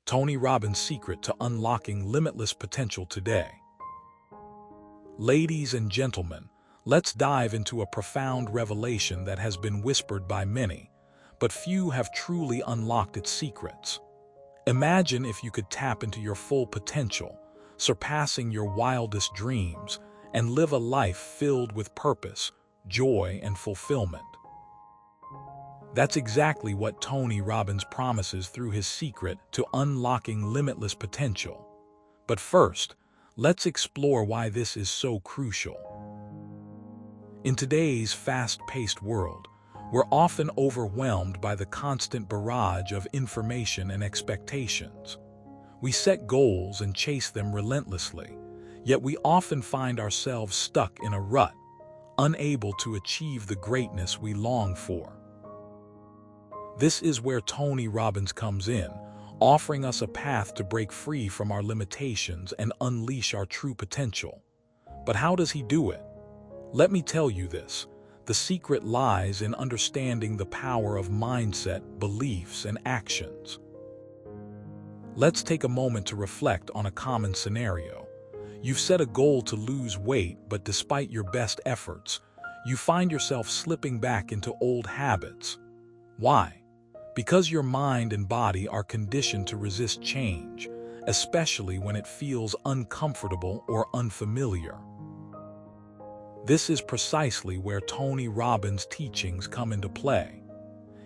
Tony Robbins' secret to unlocking limitless potential today. Ladies and gentlemen, let's dive into a profound revelation that has been whispered by many, but few have truly unlocked its secrets. Imagine if you could tap into your full potential, surpassing your wildest dreams, and live a life filled with purpose, joy, and fulfillment. That's exactly what Tony Robbins promises through his secret to unlocking limitless potential. But first, let's explore why this is so crucial. In today's fast-paced world, we're often overwhelmed by the constant barrage of information and expectations. We set goals and chase them relentlessly, yet we often find ourselves stuck in a rut, unable to achieve the greatness we long for. This is where Tony Robbins comes in, offering us a path to break free from our limitations and unleash our true potential. But how does he do it? Let me tell you this. The secret lies in understanding the power of mindset, beliefs, and actions. Let's take a moment to reflect on a common scenario. You've set a goal to lose weight, but despite your best efforts, you find yourself slipping back into old habits. Why? Because your mind and body are conditioned to resist change, especially when it feels uncomfortable or unfamiliar. This is precisely where Tony Robbins' teachings come into play.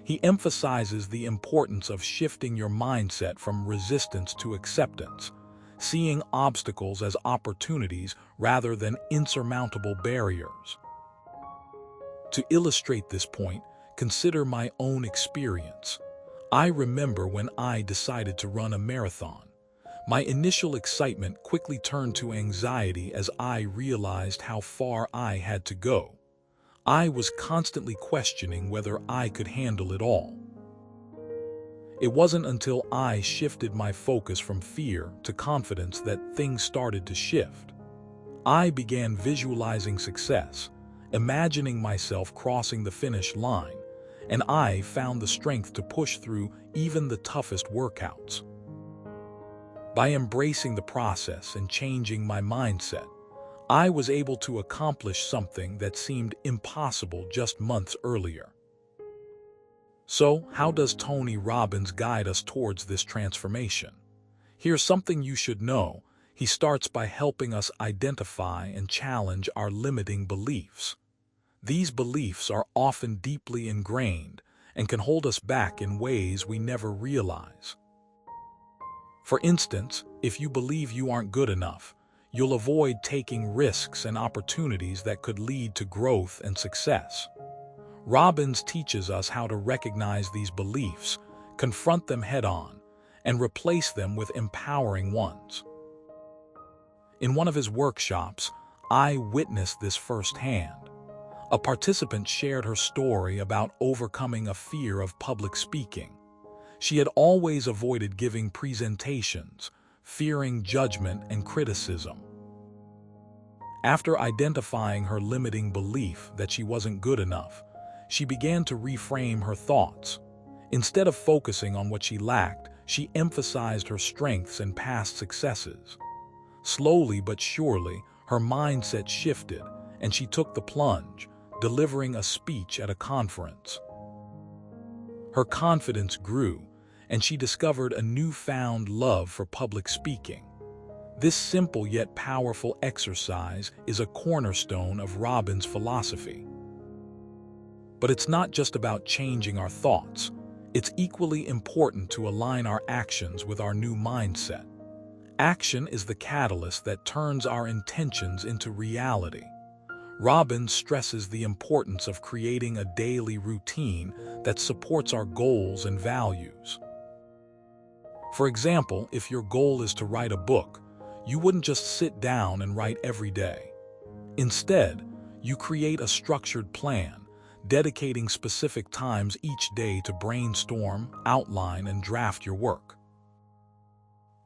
He emphasizes the importance of shifting your mindset from resistance to acceptance, seeing obstacles as opportunities rather than insurmountable barriers. To illustrate this point, consider my own experience. I remember when I decided to run a marathon. My initial excitement quickly turned to anxiety as I realized how far I had to go. I was constantly questioning whether I could handle it all. It wasn't until I shifted my focus from fear to confidence that things started to shift. I began visualizing success, imagining myself crossing the finish line, and I found the strength to push through even the toughest workouts. By embracing the process and changing my mindset, I was able to accomplish something that seemed impossible just months earlier. So, how does Tony Robbins guide us towards this transformation? Here's something you should know. He starts by helping us identify and challenge our limiting beliefs. These beliefs are often deeply ingrained and can hold us back in ways we never realize. For instance, if you believe you aren't good enough, you'll avoid taking risks and opportunities that could lead to growth and success. Robbins teaches us how to recognize these beliefs, confront them head-on, and replace them with empowering ones. In one of his workshops, I witnessed this firsthand. A participant shared her story about overcoming a fear of public speaking. She had always avoided giving presentations, fearing judgment and criticism. After identifying her limiting belief that she wasn't good enough, she began to reframe her thoughts. Instead of focusing on what she lacked, she emphasized her strengths and past successes. Slowly but surely, her mindset shifted, and she took the plunge, delivering a speech at a conference. Her confidence grew, and she discovered a newfound love for public speaking. This simple yet powerful exercise is a cornerstone of Robbins' philosophy. But it's not just about changing our thoughts. It's equally important to align our actions with our new mindset. Action is the catalyst that turns our intentions into reality. Robbins stresses the importance of creating a daily routine that supports our goals and values. For example, if your goal is to write a book, you wouldn't just sit down and write every day. Instead, you create a structured plan, dedicating specific times each day to brainstorm, outline, and draft your work.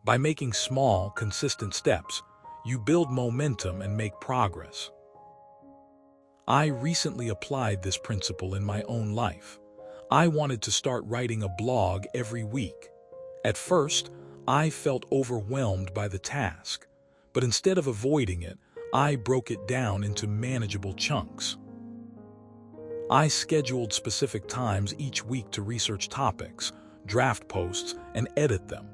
By making small, consistent steps, you build momentum and make progress. I recently applied this principle in my own life. I wanted to start writing a blog every week. At first, I felt overwhelmed by the task, but instead of avoiding it, I broke it down into manageable chunks. I scheduled specific times each week to research topics, draft posts, and edit them.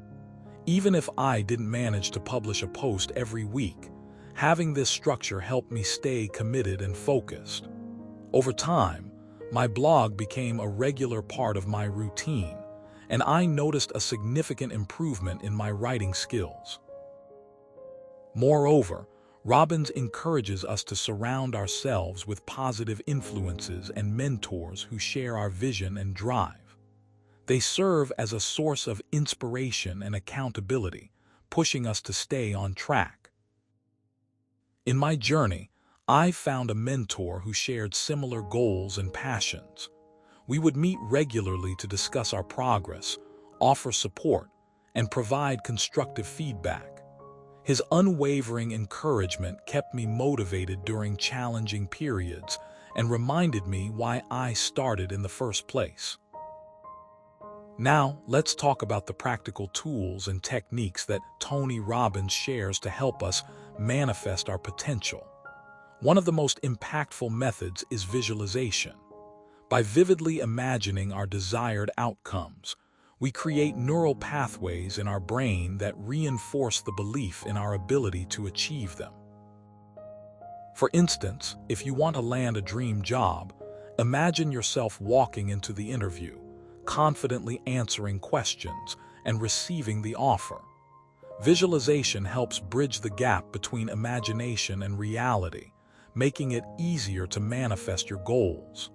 Even if I didn't manage to publish a post every week, having this structure helped me stay committed and focused. Over time, my blog became a regular part of my routine, and I noticed a significant improvement in my writing skills. Moreover, Robbins encourages us to surround ourselves with positive influences and mentors who share our vision and drive. They serve as a source of inspiration and accountability, pushing us to stay on track. In my journey, I found a mentor who shared similar goals and passions. We would meet regularly to discuss our progress, offer support, and provide constructive feedback. His unwavering encouragement kept me motivated during challenging periods and reminded me why I started in the first place. Now, let's talk about the practical tools and techniques that Tony Robbins shares to help us manifest our potential. One of the most impactful methods is visualization. By vividly imagining our desired outcomes, we create neural pathways in our brain that reinforce the belief in our ability to achieve them. For instance, if you want to land a dream job, imagine yourself walking into the interview, confidently answering questions, and receiving the offer. Visualization helps bridge the gap between imagination and reality, making it easier to manifest your goals.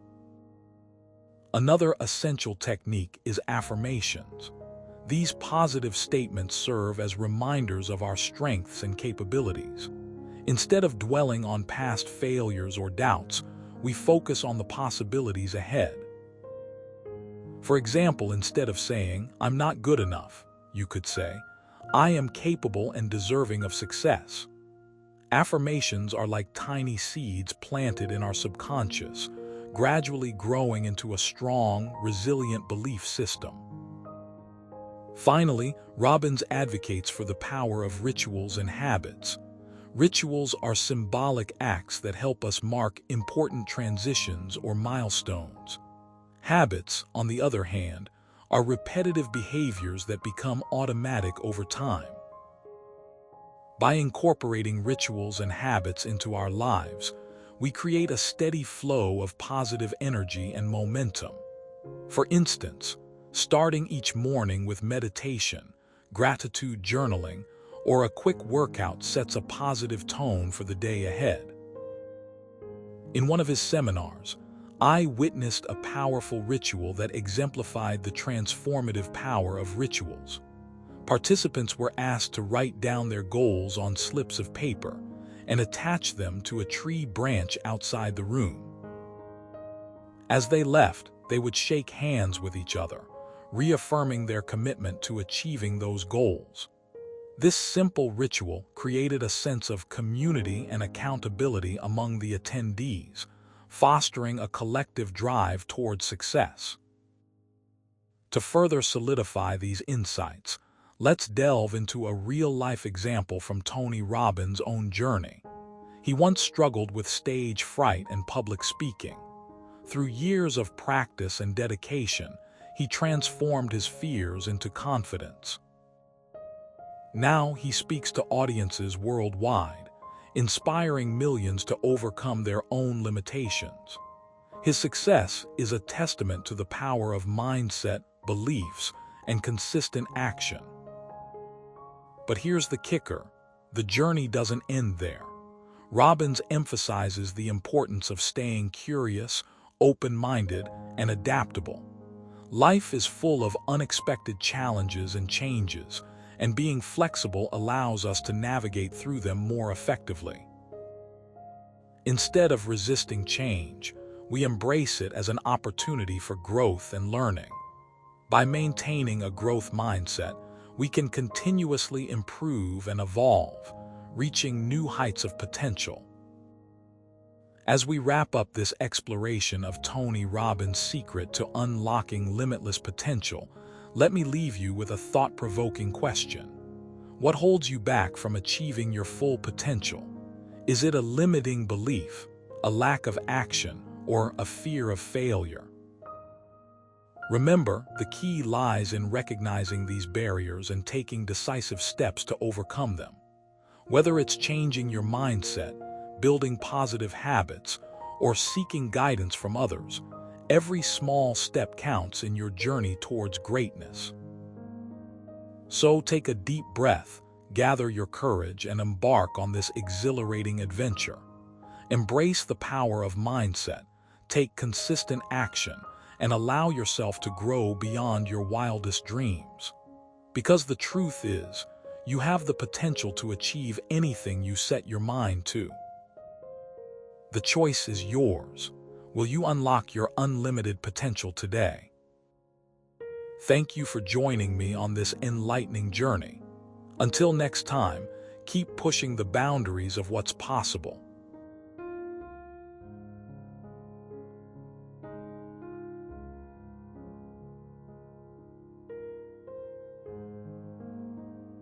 Another essential technique is affirmations. These positive statements serve as reminders of our strengths and capabilities. Instead of dwelling on past failures or doubts, we focus on the possibilities ahead. For example, instead of saying, "I'm not good enough," you could say, "I am capable and deserving of success." Affirmations are like tiny seeds planted in our subconscious, gradually growing into a strong, resilient belief system. Finally, Robbins advocates for the power of rituals and habits. Rituals are symbolic acts that help us mark important transitions or milestones. Habits, on the other hand, are repetitive behaviors that become automatic over time. By incorporating rituals and habits into our lives, we create a steady flow of positive energy and momentum. For instance, starting each morning with meditation, gratitude journaling, or a quick workout sets a positive tone for the day ahead. In one of his seminars, I witnessed a powerful ritual that exemplified the transformative power of rituals. Participants were asked to write down their goals on slips of paper and attach them to a tree branch outside the room. As they left, they would shake hands with each other, reaffirming their commitment to achieving those goals. This simple ritual created a sense of community and accountability among the attendees, fostering a collective drive toward success. To further solidify these insights, let's delve into a real-life example from Tony Robbins' own journey. He once struggled with stage fright and public speaking. Through years of practice and dedication, he transformed his fears into confidence. Now he speaks to audiences worldwide, inspiring millions to overcome their own limitations. His success is a testament to the power of mindset, beliefs, and consistent action. But here's the kicker: the journey doesn't end there. Robbins emphasizes the importance of staying curious, open-minded, and adaptable. Life is full of unexpected challenges and changes, and being flexible allows us to navigate through them more effectively. Instead of resisting change, we embrace it as an opportunity for growth and learning. By maintaining a growth mindset, we can continuously improve and evolve, reaching new heights of potential. As we wrap up this exploration of Tony Robbins' secret to unlocking limitless potential, let me leave you with a thought-provoking question. What holds you back from achieving your full potential? Is it a limiting belief, a lack of action, or a fear of failure? Remember, the key lies in recognizing these barriers and taking decisive steps to overcome them. Whether it's changing your mindset, building positive habits, or seeking guidance from others, every small step counts in your journey towards greatness. So take a deep breath, gather your courage, and embark on this exhilarating adventure. Embrace the power of mindset, take consistent action, and allow yourself to grow beyond your wildest dreams. Because the truth is, you have the potential to achieve anything you set your mind to. The choice is yours. Will you unlock your unlimited potential today? Thank you for joining me on this enlightening journey. Until next time, keep pushing the boundaries of what's possible.